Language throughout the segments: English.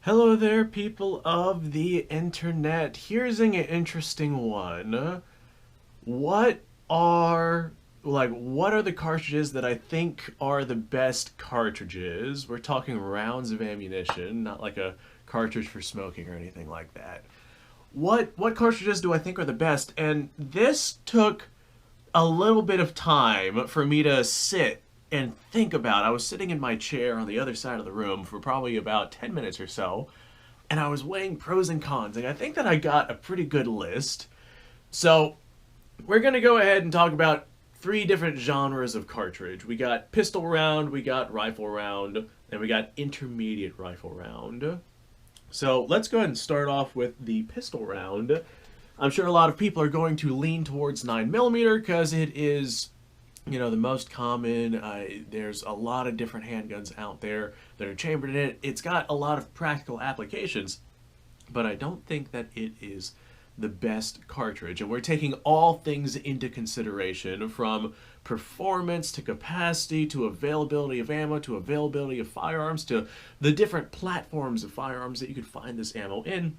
Hello there, people of the internet. Here's an interesting one. What are what are the cartridges that I think are the best cartridges? We're talking rounds of ammunition, not like a cartridge for smoking or anything like that. What cartridges do I think are the best? And this took a little bit of time for me to sit and think about. I was sitting in my chair on the other side of the room for probably about 10 minutes or so, and I was weighing pros and cons, and I think that I got a pretty good list. So, we're going to go ahead and talk about three different genres of cartridge. We got pistol round, we got rifle round, and we got intermediate rifle round. So, let's go ahead and start off with the pistol round. I'm sure a lot of people are going to lean towards 9mm because it is, the most common. There's a lot of different handguns out there that are chambered in it. It's got a lot of practical applications, but I don't think that it is the best cartridge. And we're taking all things into consideration, from performance to capacity to availability of ammo to availability of firearms to the different platforms of firearms that you could find this ammo in,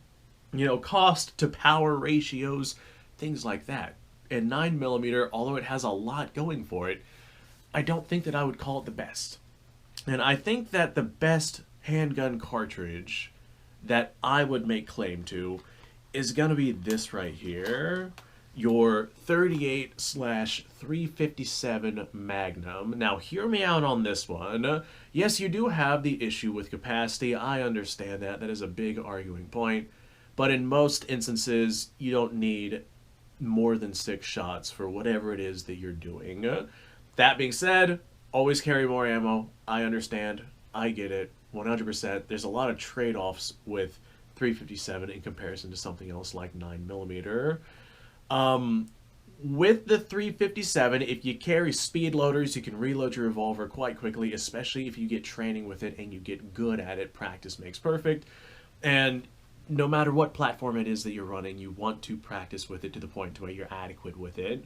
cost to power ratios, things like that. And 9mm, although it has a lot going for it, I don't think that I would call it the best. And I think that the best handgun cartridge that I would make claim to is going to be this right here, your 38/357 Magnum. Now, hear me out on this one. Yes, you do have the issue with capacity. I understand that. That is a big arguing point. But in most instances, you don't need more than 6 shots for whatever it is that you're doing. That being said, always carry more ammo. I understand. I get it. 100%. There's a lot of trade-offs with 357 in comparison to something else like 9mm. With the 357, if you carry speed loaders, you can reload your revolver quite quickly, especially if you get training with it and you get good at it. Practice makes perfect. And no matter what platform it is that you're running, you want to practice with it to the point to where you're adequate with it.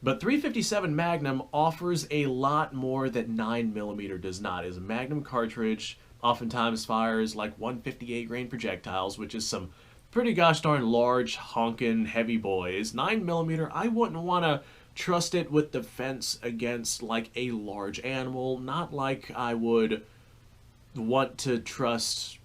But 357 Magnum offers a lot more that 9mm does not. As a Magnum cartridge, oftentimes fires like 158 grain projectiles, which is some pretty gosh darn large, honkin' heavy boys. 9mm, I wouldn't want to trust it with defense against like a large animal, not like I would want to trust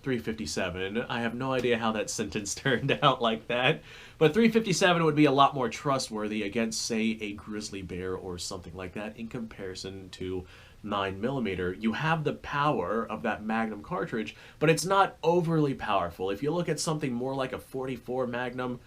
357. I have no idea how that sentence turned out like that. But 357 would be a lot more trustworthy against, say, a grizzly bear or something like that in comparison to 9mm. You have the power of that Magnum cartridge, but it's not overly powerful. If you look at something more like a 44 Magnum,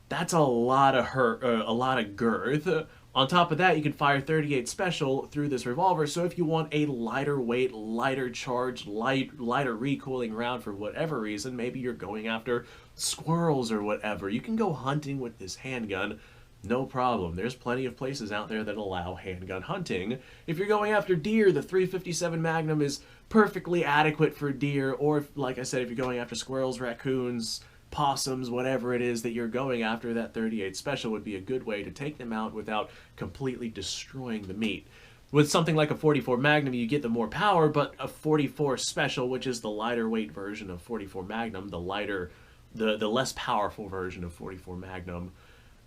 that's a lot of a lot of girth. On top of that, you can fire 38 special through this revolver, so if you want a lighter weight, lighter charge, lighter recoiling round for whatever reason, maybe you're going after squirrels or whatever, you can go hunting with this handgun, no problem. There's plenty of places out there that allow handgun hunting. If you're going after deer, the 357 Magnum is perfectly adequate for deer, or if, like I said, if you're going after squirrels, raccoons, possums, whatever it is that you're going after, that 38 special would be a good way to take them out without completely destroying the meat. With something like a 44 Magnum, you get the more power, but a 44 special, which is the lighter weight version of 44 Magnum, the less powerful version of 44 Magnum,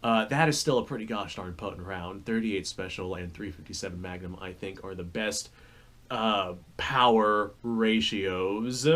that is still a pretty gosh darn potent round. 38 special and 357 Magnum, I think, are the best power ratios,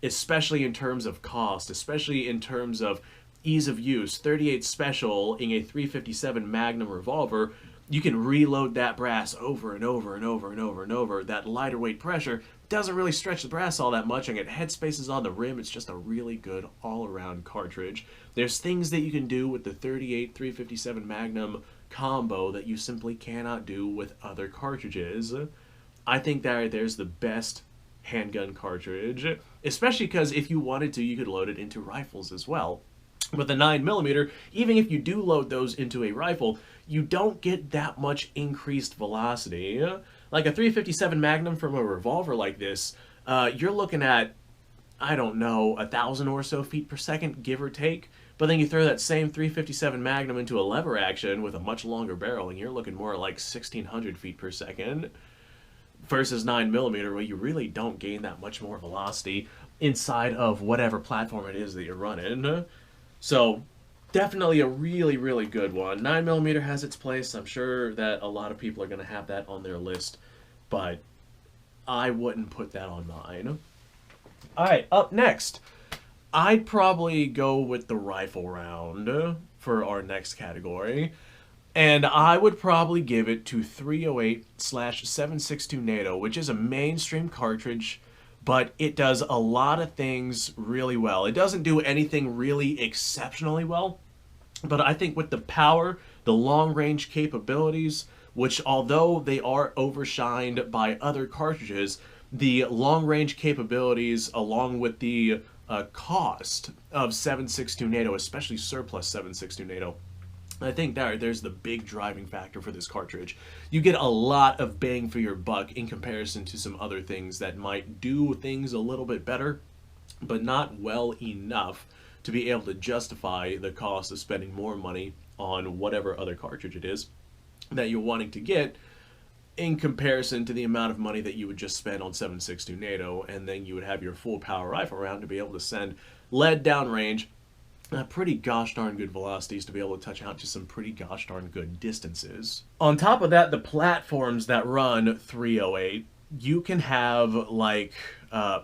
especially in terms of cost, especially in terms of ease of use. 38 special in a 357 Magnum revolver, you can reload that brass over and over and over and over and over. That lighter weight pressure doesn't really stretch the brass all that much, and get head spaces on the rim. It's just a really good all-around cartridge. There's things that you can do with the 38 357 Magnum combo that you simply cannot do with other cartridges. I think that there's the best handgun cartridge, especially because if you wanted to, you could load it into rifles as well. With the 9mm, even if you do load those into a rifle, you don't get that much increased velocity. Like a 357 Magnum from a revolver like this, you're looking at, I don't know, 1,000 or so feet per second, give or take. But then you throw that same 357 Magnum into a lever action with a much longer barrel, and you're looking more like 1,600 feet per second. versus 9mm, where you really don't gain that much more velocity inside of whatever platform it is that you're running. So definitely a really, really good one. 9mm has its place. I'm sure that a lot of people are going to have that on their list, but I wouldn't put that on mine. All right, up next, I'd probably go with the rifle round for our next category. And I would probably give it to 308/762 NATO, which is a mainstream cartridge, but it does a lot of things really well. It doesn't do anything really exceptionally well, but I think with the power, the long range capabilities, which although they are overshined by other cartridges, the long range capabilities along with the cost of 762 NATO, especially surplus 762 NATO, I think there's the big driving factor for this cartridge. You get a lot of bang for your buck in comparison to some other things that might do things a little bit better, but not well enough to be able to justify the cost of spending more money on whatever other cartridge it is that you're wanting to get in comparison to the amount of money that you would just spend on 762 NATO, and then you would have your full power rifle round to be able to send lead downrange pretty gosh darn good velocities to be able to touch out to some pretty gosh darn good distances. On top of that, the platforms that run 308, you can have like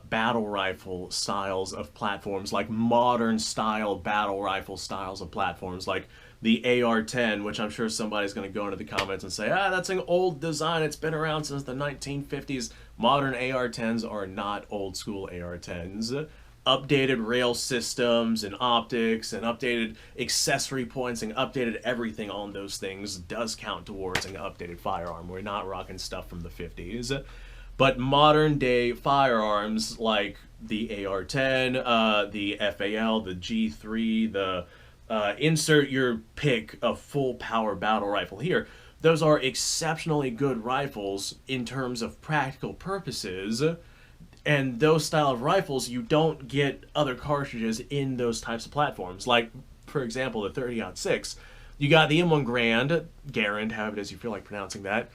battle rifle styles of platforms, like modern style battle rifle styles of platforms, like the AR-10, which I'm sure somebody's going to go into the comments and say, that's an old design, it's been around since the 1950s. Modern AR-10s are not old school AR-10s. Updated rail systems and optics and updated accessory points and updated everything on those things does count towards an updated firearm. We're not rocking stuff from the 50s. But modern day firearms like the AR-10, the FAL, the G3, the insert your pick of full power battle rifle here, those are exceptionally good rifles in terms of practical purposes. And those style of rifles, you don't get other cartridges in those types of platforms. Like, for example, the 30-06. You got the M1 Garand, have it as you feel like pronouncing that.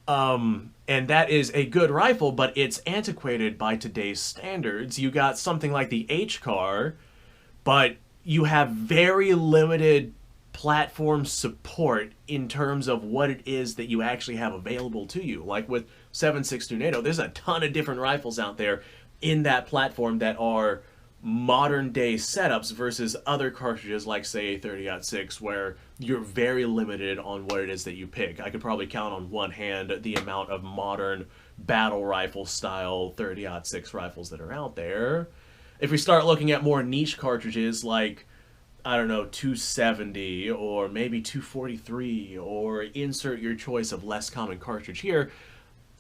And that is a good rifle, but it's antiquated by today's standards. You got something like the H-Car, but you have very limited platform support in terms of what it is that you actually have available to you. Like with 7.62 NATO, there's a ton of different rifles out there in that platform that are modern day setups versus other cartridges like say a 30-06 where you're very limited on what it is that you pick. I could probably count on one hand the amount of modern battle rifle style 30-06 rifles that are out there. If we start looking at more niche cartridges like, I don't know, 270 or maybe 243 or insert your choice of less common cartridge here,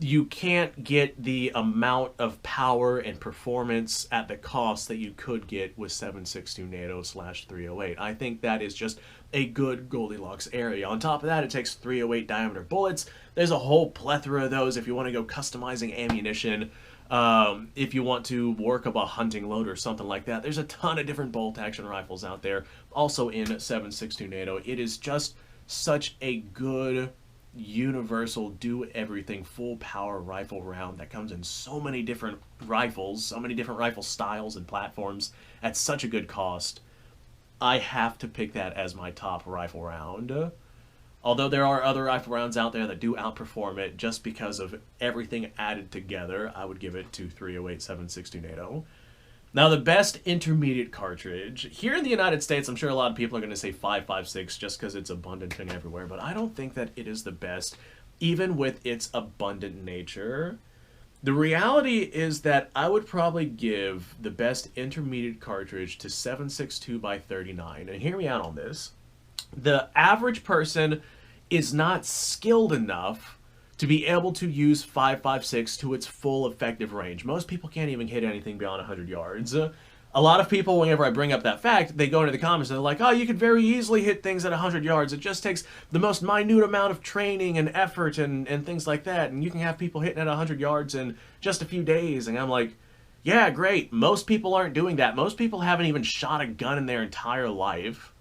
you can't get the amount of power and performance at the cost that you could get with 7.62 NATO/308. I think that is just a good Goldilocks area. On top of that, it takes 308 diameter bullets. There's a whole plethora of those if you want to go customizing ammunition. If you want to work up a hunting load or something like that, there's a ton of different bolt action rifles out there. Also in 7.62 NATO, it is just such a good universal do everything full power rifle round that comes in so many different rifles, so many different rifle styles and platforms at such a good cost. I have to pick that as my top rifle round. Although there are other rifle rounds out there that do outperform it just because of everything added together, I would give it to 308 7.62 NATO. Now the best intermediate cartridge. Here in the United States, I'm sure a lot of people are going to say 5.56 just because it's abundant and everywhere, but I don't think that it is the best, even with its abundant nature. The reality is that I would probably give the best intermediate cartridge to 7.62 by 39, and hear me out on this. The average person is not skilled enough to be able to use 5.56 to its full effective range. Most people can't even hit anything beyond 100 yards. A lot of people, whenever I bring up that fact, they go into the comments and they're like, oh, you could very easily hit things at 100 yards. It just takes the most minute amount of training and effort and things like that. And you can have people hitting at 100 yards in just a few days. And I'm like, yeah, great. Most people aren't doing that. Most people haven't even shot a gun in their entire life.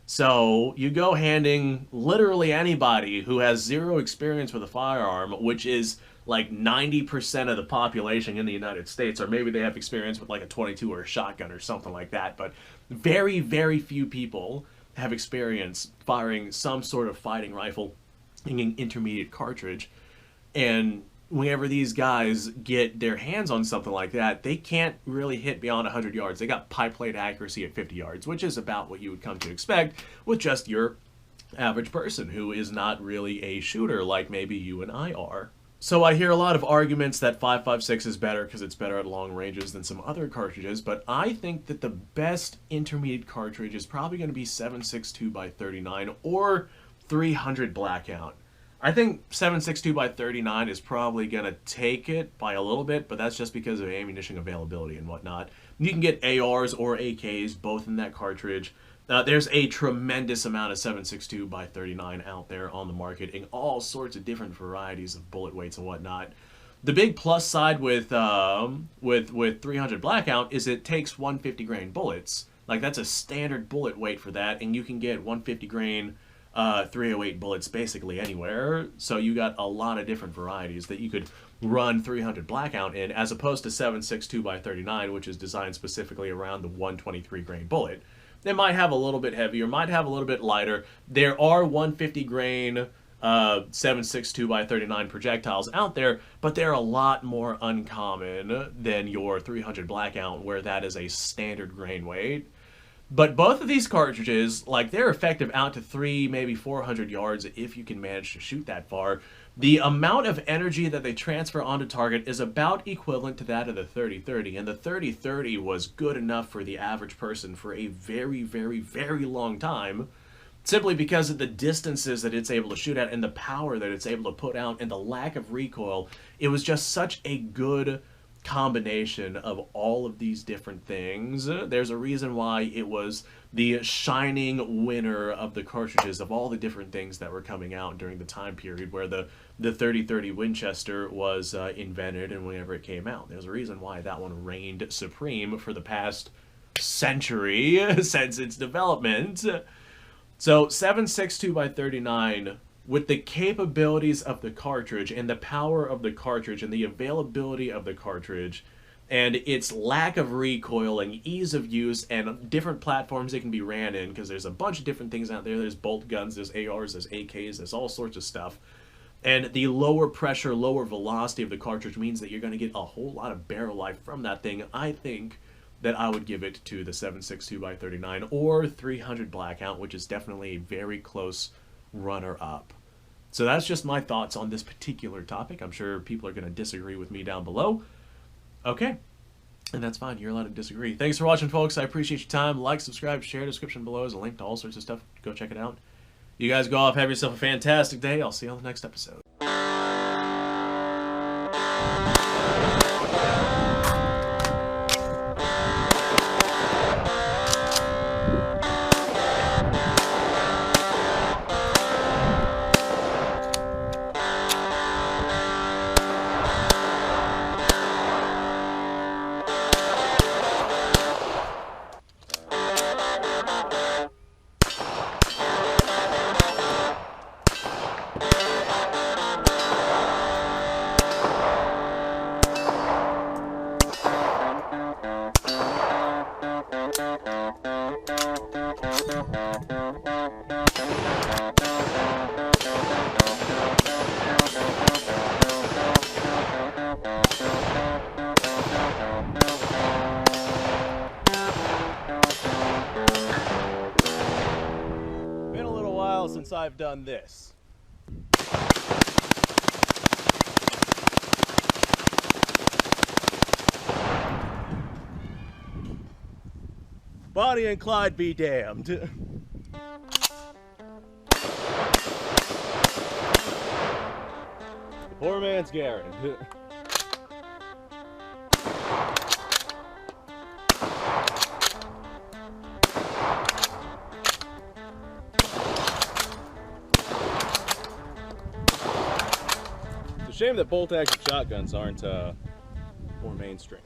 So you go handing literally anybody who has zero experience with a firearm, which is like 90% of the population in the United States, or maybe they have experience with like a 22 or a shotgun or something like that, but very, very few people have experience firing some sort of fighting rifle in an intermediate cartridge. And whenever these guys get their hands on something like that, they can't really hit beyond 100 yards. They got pie plate accuracy at 50 yards, which is about what you would come to expect with just your average person who is not really a shooter like maybe you and I are. So I hear a lot of arguments that 5.56 is better because it's better at long ranges than some other cartridges, but I think that the best intermediate cartridge is probably going to be 7.62 by 39 or 300 Blackout. I think 7.62 by 39 is probably going to take it by a little bit, but that's just because of ammunition availability and whatnot. You can get ARs or AKs both in that cartridge. There's a tremendous amount of 7.62 by 39 out there on the market in all sorts of different varieties of bullet weights and whatnot. The big plus side with 300 Blackout is it takes 150 grain bullets. Like, that's a standard bullet weight for that, and you can get 150 grain 308 bullets basically anywhere. So you got a lot of different varieties that you could run 300 Blackout in, as opposed to 7.62 by 39, which is designed specifically around the 123 grain bullet. They might have a little bit heavier, might have a little bit lighter. There are 150 grain 7.62 by 39 projectiles out there, but they're a lot more uncommon than your 300 Blackout, where that is a standard grain weight. But both of these cartridges, like, they're effective out to 300, maybe 400 yards if you can manage to shoot that far. The amount of energy that they transfer onto target is about equivalent to that of the 30-30, and the 30-30 was good enough for the average person for a very, very, very long time, simply because of the distances that it's able to shoot at and the power that it's able to put out and the lack of recoil. It was just such a good combination of all of these different things. There's a reason why it was the shining winner of the cartridges of all the different things that were coming out during the time period where the 30-30 Winchester was invented and whenever it came out. There's a reason why that one reigned supreme for the past century since its development. So 7.62 by 39, with the capabilities of the cartridge and the power of the cartridge and the availability of the cartridge and its lack of recoil and ease of use and different platforms it can be ran in, because there's a bunch of different things out there. There's bolt guns, there's ARs, there's AKs, there's all sorts of stuff. And the lower pressure, lower velocity of the cartridge means that you're going to get a whole lot of barrel life from that thing. I think that I would give it to the 7.62 by 39 or 300 Blackout, which is definitely a very close runner-up. So that's just my thoughts on this particular topic. I'm sure people are going to disagree with me down below. Okay, and that's fine. You're allowed to disagree. Thanks for watching, folks. I appreciate your time. Like, subscribe, share. Description below is a link to all sorts of stuff. Go check it out. You guys go off. Have yourself a fantastic day. I'll see you on the next episode. Been a little while since I've done this. Bonnie and Clyde be damned. The poor man's Garen. It's a shame that bolt-action shotguns aren't more mainstream.